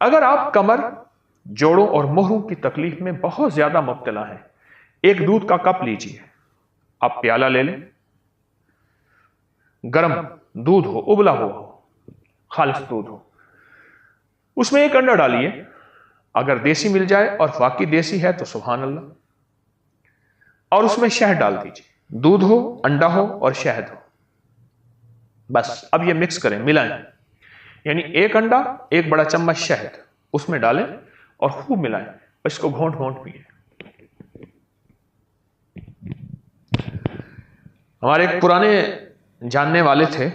اگر آپ کمر، جوڑوں اور مہروں کی تکلیف میں بہت زیادہ مبتلا ہیں، ایک دودھ کا کپ لیجیے، آپ پیالہ لے لیں، گرم دودھ ہو، ابلا ہوا ہو، خالص دودھ ہو، اس میں ایک انڈا ڈالیے، اگر دیسی مل جائے اور واقعی دیسی ہے تو سبحان اللہ، اور اس میں شہد ڈال دیجیے، دودھ ہو، انڈا ہو اور شہد ہو، بس اب یہ مکس کریں، ملائیں، یعنی ایک انڈا، ایک بڑا چمچ شہد اس میں ڈالیں اور خوب ملائیں، اس کو گھونٹ گھونٹ پیئیں۔ ہمارے ایک پرانے جاننے والے تھے،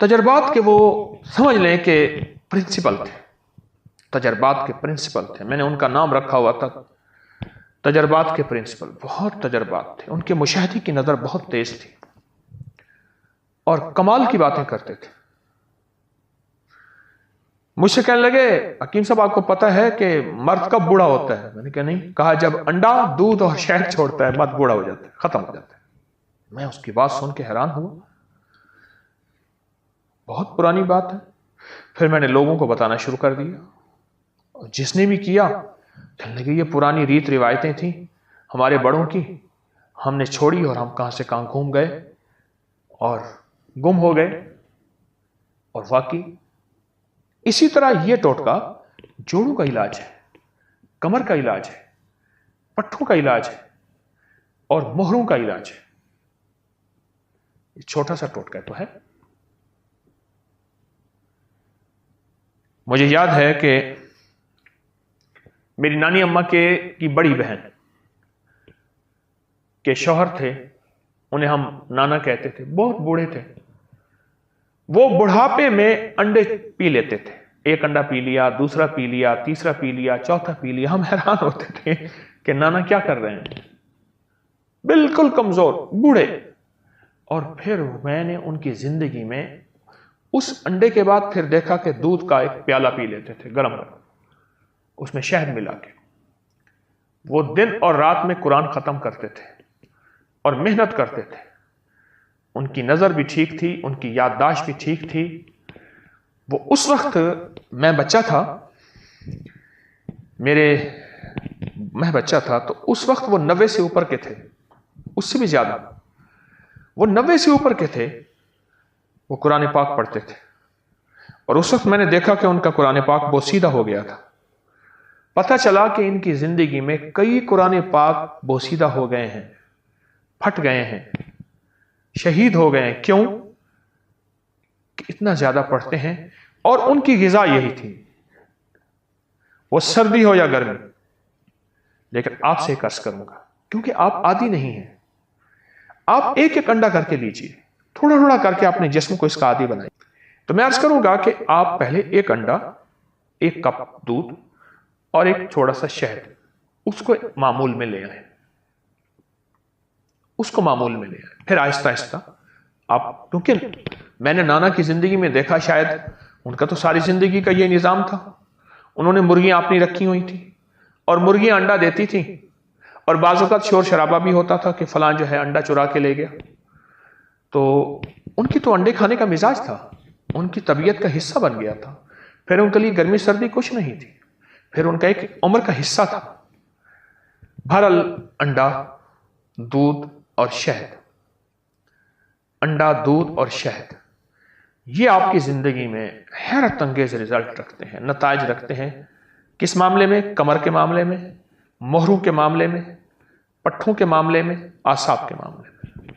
تجربات کے وہ سمجھ لیں کہ پرنسپل تھے، تجربات کے پرنسپل تھے، میں نے ان کا نام رکھا ہوا تھا تجربات کے پرنسپل، بہت تجربات تھے، ان کے مشاہدے کی نظر بہت تیز تھی اور کمال کی باتیں کرتے تھے۔ مجھ سے کہنے لگے، حکیم صاحب آپ کو پتہ ہے کہ مرد کب بوڑھا ہوتا ہے؟ میں نے کہا نہیں۔ کہا جب انڈا، دودھ اور شہد چھوڑتا ہے مرد بوڑھا ہو جاتا ہے، ختم ہو جاتا ہے۔ میں اس کی بات سن کے حیران ہوا، بہت پرانی بات ہے۔ پھر میں نے لوگوں کو بتانا شروع کر دیا، اور جس نے بھی کیا کہنے لگے یہ پرانی ریت روایتیں تھیں ہمارے بڑوں کی، ہم نے چھوڑی اور ہم کہاں سے کہاں گھوم گئے اور گم ہو گئے۔ اور واقعی اسی طرح یہ ٹوٹکا جوڑوں کا علاج ہے، کمر کا علاج ہے، پٹھوں کا علاج ہے اور مہروں کا علاج ہے۔ یہ چھوٹا سا ٹوٹکا تو ہے۔ مجھے یاد ہے کہ میری نانی اماں کی بڑی بہن کے شوہر تھے، انہیں ہم نانا کہتے تھے، بہت بوڑھے تھے۔ وہ بڑھاپے میں انڈے پی لیتے تھے، ایک انڈا پی لیا، دوسرا پی لیا، تیسرا پی لیا، چوتھا پی لیا۔ ہم حیران ہوتے تھے کہ نانا کیا کر رہے ہیں، بالکل کمزور بوڑھے۔ اور پھر میں نے ان کی زندگی میں اس انڈے کے بعد پھر دیکھا کہ دودھ کا ایک پیالہ پی لیتے تھے گرم گرم، اس میں شہد ملا کے۔ وہ دن اور رات میں قرآن ختم کرتے تھے اور محنت کرتے تھے۔ ان کی نظر بھی ٹھیک تھی، ان کی یادداشت بھی ٹھیک تھی۔ وہ اس وقت میں بچہ تھا، میں بچہ تھا تو اس وقت وہ 90 سے اوپر کے تھے، اس سے بھی زیادہ، وہ 90 سے اوپر کے تھے۔ وہ قرآن پاک پڑھتے تھے اور اس وقت میں نے دیکھا کہ ان کا قرآن پاک بوسیدہ ہو گیا تھا۔ پتہ چلا کہ ان کی زندگی میں کئی قرآن پاک بوسیدہ ہو گئے ہیں، پھٹ گئے ہیں، شہید ہو گئے ہیں۔ کیوں؟ کہ اتنا زیادہ پڑھتے ہیں اور ان کی غذا یہی تھی، وہ سردی ہو یا گرمی۔ لیکن آپ سے ایک عرض کروں گا، کیونکہ آپ عادی نہیں ہیں، آپ ایک ایک انڈا کر کے لیجئے، تھوڑا تھوڑا کر کے اپنے جسم کو اس کا عادی بنائیں۔ تو میں عرض کروں گا کہ آپ پہلے ایک انڈا، ایک کپ دودھ اور ایک تھوڑا سا شہد، اس کو معمول میں لے آئیں، اس کو معمول میں لے آئیں۔ پھر آہستہ آہستہ آپ، کیونکہ میں نے نانا کی زندگی میں دیکھا، شاید ان کا تو ساری زندگی کا یہ نظام تھا، انہوں نے مرغیاں اپنی رکھی ہوئی تھیں اور مرغیاں انڈا دیتی تھیں، اور بعض اوقات شور شرابہ بھی ہوتا تھا کہ فلاں جو ہے انڈا چرا کے لے گیا۔ تو ان کی تو انڈے کھانے کا مزاج تھا، ان کی طبیعت کا حصہ بن گیا تھا۔ پھر ان کے لیے گرمی سردی کچھ نہیں تھی، پھر ان کا ایک عمر کا حصہ تھا۔ بہرحال انڈا، دودھ اور شہد، انڈا، دودھ اور شہد، یہ آپ کی زندگی میں حیرت انگیز رزلٹ رکھتے ہیں، نتائج رکھتے ہیں۔ کس معاملے میں؟ کمر کے معاملے میں، مہروں کے معاملے میں، پٹھوں کے معاملے میں، اعصاب کے معاملے میں۔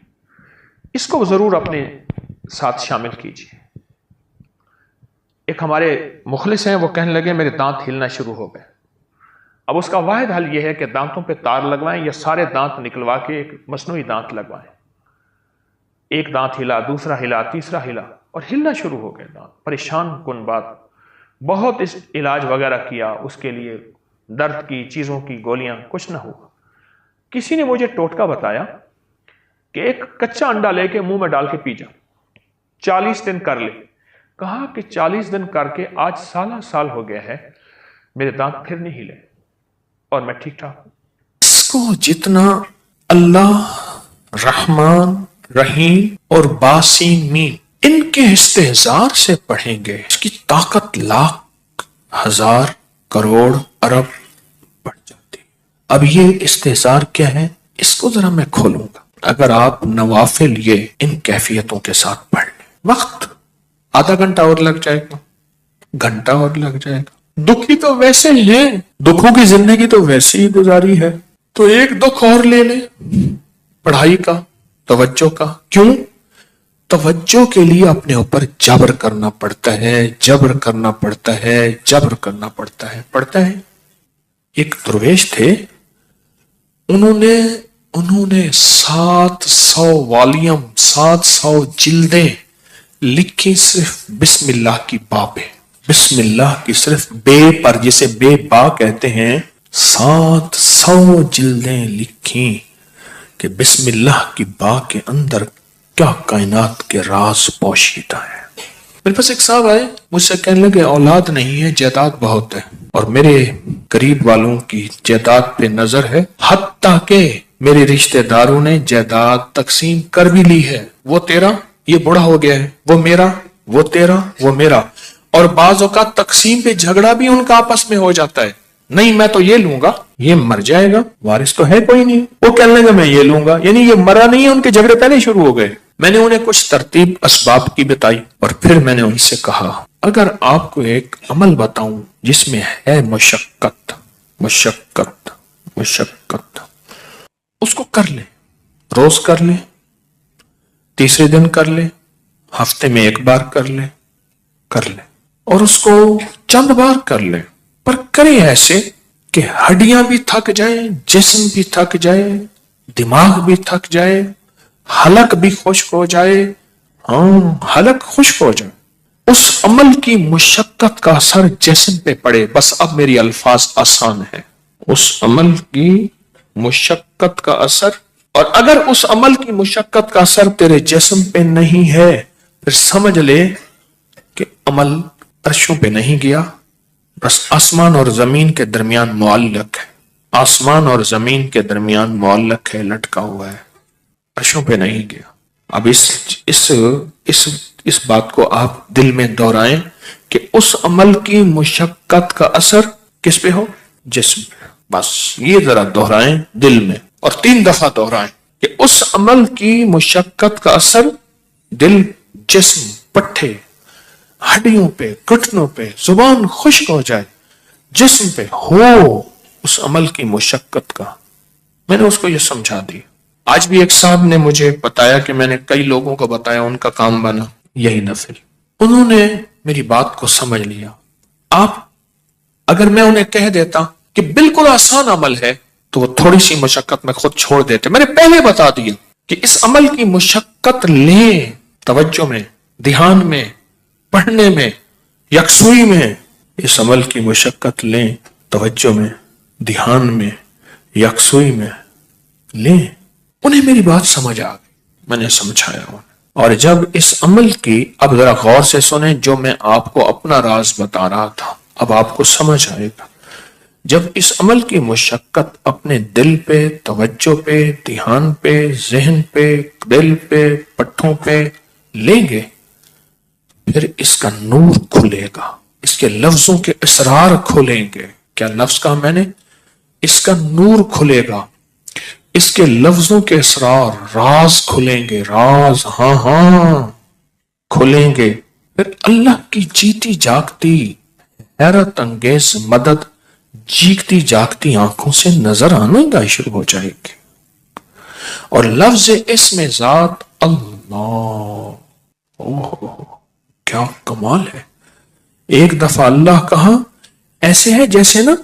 اس کو ضرور اپنے ساتھ شامل کیجیے۔ ایک ہمارے مخلص ہیں، وہ کہنے لگے میرے دانت ہلنا شروع ہو گئے۔ اب اس کا واحد حل یہ ہے کہ دانتوں پہ تار لگوائیں یا سارے دانت نکلوا کے ایک مصنوعی دانت لگوائیں۔ ایک دانت ہلا، دوسرا ہلا، تیسرا ہلا، اور ہلنا شروع ہو گئے دانت۔ پریشان کن بات، بہت اس علاج وغیرہ کیا، اس کے لیے درد کی چیزوں کی گولیاں، کچھ نہ ہوا۔ کسی نے مجھے ٹوٹکا بتایا کہ ایک کچا انڈا لے کے منہ میں ڈال کے پی جا، 40 دن کر لے۔ کہا کہ 40 دن کر کے آج سالہ سال ہو گیا ہے، میرے دانت پھر نہیں ہلے اور میں ٹھیک ٹھاک ہوں۔ اس کو جتنا اللہ رحمان رحیم اور باسین مین ان کے استحزار سے پڑھیں گے اس کی طاقت لاکھ ہزار کروڑ ارب بڑھ جاتی. اب یہ استحزار کیا ہے اس کو ذرا میں کھولوں گا. اگر آپ نوافل یہ ان کیفیتوں کے ساتھ پڑھ لیں, وقت آدھا گھنٹہ اور لگ جائے گا, گھنٹہ اور لگ جائے گا. دکھی تو ویسے ہی ہیں, دکھوں کی زندگی تو ویسے ہی گزاری ہے, تو ایک دکھ اور لے لیں پڑھائی کا, توجہ کا. کیوں؟ توجہ کے لیے اپنے اوپر جبر کرنا پڑتا ہے, جبر کرنا پڑتا ہے, جبر کرنا پڑتا ہے. پڑتا ہے. ایک درویش تھے, انہوں نے 700 والیوم 700 جلدیں لکھی صرف بسم اللہ کی با پہ, بسم اللہ کی صرف بے پر, جسے بے با کہتے ہیں. 700 جلدیں لکھی کہ بسم اللہ کی با کے اندر کیا کائنات کے راز پوشیدہ ہے. میرے پاس ایک صاحب آئے, مجھ سے کہنے لگے اولاد نہیں ہے, جائیداد بہت ہے, اور میرے قریب والوں کی جائیداد پہ نظر ہے, حتیٰ کہ میرے رشتہ داروں نے جائیداد تقسیم کر بھی لی ہے. وہ تیرا, یہ بڑا ہو گیا ہے, وہ میرا, وہ تیرا, وہ میرا. اور بعض اوقات تقسیم پہ جھگڑا بھی ان کا آپس میں ہو جاتا ہے. نہیں میں تو یہ لوں گا, یہ مر جائے گا, وارث تو ہے کوئی نہیں. وہ کہنے لگا میں یہ لوں گا, یعنی یہ مرا نہیں ہے, ان کے جھگڑے پہلے شروع ہو گئے. میں نے انہیں کچھ ترتیب اسباب کی بتائی, اور پھر میں نے ان سے کہا اگر آپ کو ایک عمل بتاؤں جس میں ہے مشقت مشقت مشقت, اس کو کر لیں, روز کر لیں, تیسرے دن کر لیں, ہفتے میں ایک بار کر لیں, اور اس کو چند بار کر لیں, پر کریں ایسے کہ ہڈیاں بھی تھک جائیں, جسم بھی تھک جائے, دماغ بھی تھک جائے, حلق بھی خشک ہو جائے. ہاں, حلق خشک ہو جائے. اس عمل کی مشقت کا اثر جسم پہ پڑے. بس اب میری الفاظ آسان ہے. اس عمل کی مشقت کا اثر, اور اگر اس عمل کی مشقت کا اثر تیرے جسم پہ نہیں ہے, پھر سمجھ لے کہ عمل عرشوں پہ نہیں گیا, بس آسمان اور زمین کے درمیان معلق ہے. آسمان اور زمین کے درمیان معلق ہے, لٹکا ہوا ہے, عرشوں پہ نہیں گیا. اب اس بات کو آپ دل میں دہرائیں کہ اس عمل کی مشقت کا اثر کس پہ ہو؟ جسم پہ. بس یہ ذرا دہرائیں دل میں, اور 3 دفعہ دہرائیں کہ اس عمل کی مشقت کا اثر دل, جسم, پٹھے, ہڈیوں پہ, گھٹنوں پہ, زبان خشک ہو جائے, جسم پہ ہو اس عمل کی مشقت کا. میں نے اس کو یہ سمجھا دی. آج بھی ایک صاحب نے مجھے بتایا کہ میں نے کئی لوگوں کو بتایا, ان کا کام بنا یہی نفل. انہوں نے میری بات کو سمجھ لیا. آپ اگر میں انہیں کہہ دیتا کہ بالکل آسان عمل ہے, تو وہ تھوڑی سی مشقت میں خود چھوڑ دیتے. میں نے پہلے بتا دیا کہ اس عمل کی مشقت لیں, توجہ میں, دھیان میں, پڑھنے میں, یکسوئی میں. اس عمل کی مشقت لیں, توجہ میں, دھیان میں, یکسوئی میں لیں. انہیں میری بات سمجھ آ گئی, میں نے سمجھایا انہیں. اور جب اس عمل کی, اب ذرا غور سے سنیں جو میں آپ کو اپنا راز بتا رہا تھا, اب آپ کو سمجھ آئے گا. جب اس عمل کی مشقت اپنے دل پہ, توجہ پہ, دھیان پہ, ذہن پہ, دل پہ, پٹھوں پہ لیں گے, پھر اس کا نور کھلے گا, اس کے لفظوں کے اسرار کھلیں گے. کیا لفظ کہا میں نے؟ اس کا نور کھلے گا, اس کے لفظوں کے اسرار, راز کھلیں گے, راز, ہاں ہاں کھلیں گے. پھر اللہ کی جیتی جاگتی حیرت انگیز مدد جیگتی جاگتی آنکھوں سے نظر آنا گا شروع ہو جائے گی. اور لفظ اسم ذات اللہ, کیا کمال ہے. ایک دفعہ اللہ کہا, ایسے ہے جیسے نا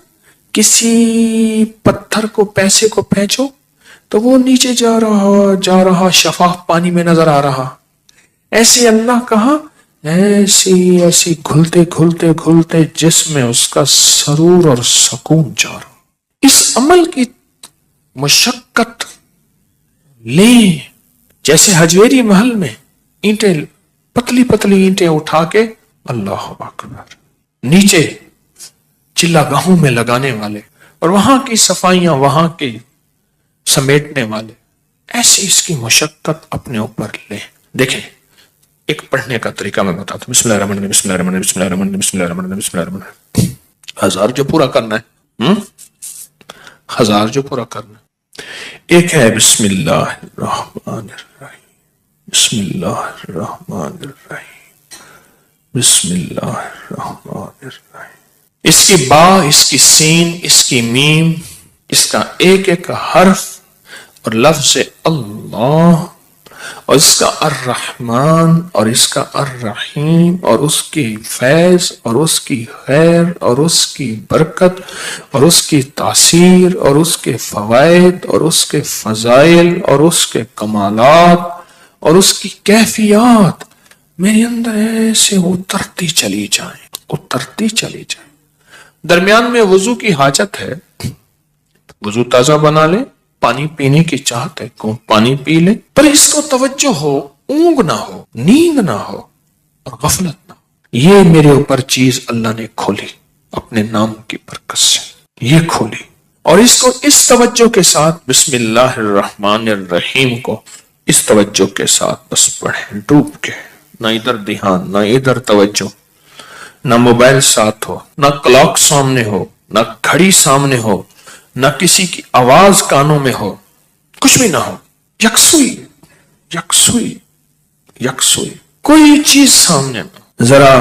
کسی پتھر کو, پیسے کو پھینچو تو وہ نیچے جا رہا شفاف پانی میں نظر آ رہا. ایسے اللہ کہا, ایسی گھلتے گھلتے گھلتے جسم میں اس کا سرور اور سکون جا رہا. اس عمل کی مشقت لیں, جیسے حجویری محل میں اینٹیں, پتلی پتلی اینٹیں اٹھا کے اللہ اکبر نیچے چلا گاہوں میں لگانے والے, اور وہاں کی صفائیاں وہاں کی سمیٹنے والے, ایسی اس کی مشقت اپنے اوپر لیں. دیکھیں ایک پڑھنے کا طریقہ میں بتاتا ہوں. بسم اللہ الرحمن الرحیم، بسم اللہ الرحمن الرحیم، بسم اللہ الرحمن الرحیم، بسم اللہ الرحمن الرحیم، بسم اللہ الرحمن الرحیم. 1000 جو پورا کرنا ہے، 1000 جو پورا کرنا ہے. ایک ہے بسم اللہ الرحمن الرحیم، بسم اللہ الرحمن الرحیم، بسم اللہ الرحمن الرحیم. اس کی با، اس کی سین، اس کی میم، اس کا ایک ایک حرف اور لفظ اللہ، اور اس کا الرحمن اور اس کا الرحیم، اور اس کی فیض اور اس کی خیر اور اس کی برکت اور اس کی تاثیر اور اس کے فوائد اور اس کے فضائل اور اس کے کمالات اور اس کی کیفیات میرے اندر ایسے اترتی چلی جائیں، اترتی چلی جائیں. درمیان میں وضو کی حاجت ہے، وضو تازہ بنا لے، پانی پینے کی چاہت ہے، کون پانی پی لے، پر اس کو توجہ ہو، اونگ نہ ہو، نیند نہ ہو اور غفلت نہ ہو. یہ میرے اوپر چیز اللہ نے کھولی اپنے نام کی برکت سے، یہ کھولی. اور اس کو اس توجہ کے ساتھ بسم اللہ الرحمن الرحیم کو اس توجہ کے ساتھ بس پڑھیں، ڈوب کے، نہ ادھر دھیان، نہ ادھر توجہ، نہ موبائل ساتھ ہو، نہ کلاک سامنے ہو، نہ گھڑی سامنے ہو، نہ کسی کی آواز کانوں میں ہو، کچھ بھی نہ ہو. یکسوئی، یکسوئی، یکسوئی، کوئی چیز سامنے نہ. ذرا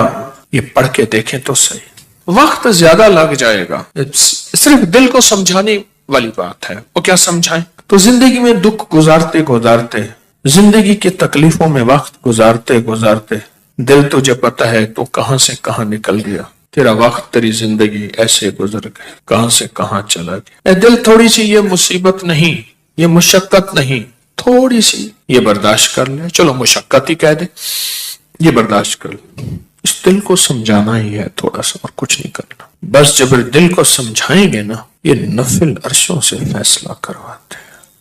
یہ پڑھ کے دیکھیں تو صحیح. وقت زیادہ لگ جائے گا، صرف دل کو سمجھانے والی بات ہے. وہ کیا سمجھائیں؟ تو زندگی میں دکھ گزارتے گزارتے، زندگی کی تکلیفوں میں وقت گزارتے گزارتے دل تجھے پتہ ہے تو کہاں سے کہاں نکل گیا. تیرا وقت، تیری زندگی ایسے گزر گئے، کہاں سے کہاں چلا گیا. اے دل، تھوڑی سی یہ مصیبت نہیں، یہ مشقت نہیں، تھوڑی سی یہ برداشت کر لے. چلو مشقت ہی کہہ دے، یہ برداشت کر لے. اس دل کو سمجھانا ہی ہے تھوڑا سا، اور کچھ نہیں کرنا. بس جب دل کو سمجھائیں گے نا، یہ نفل عرشوں سے فیصلہ کرواتے ہیں.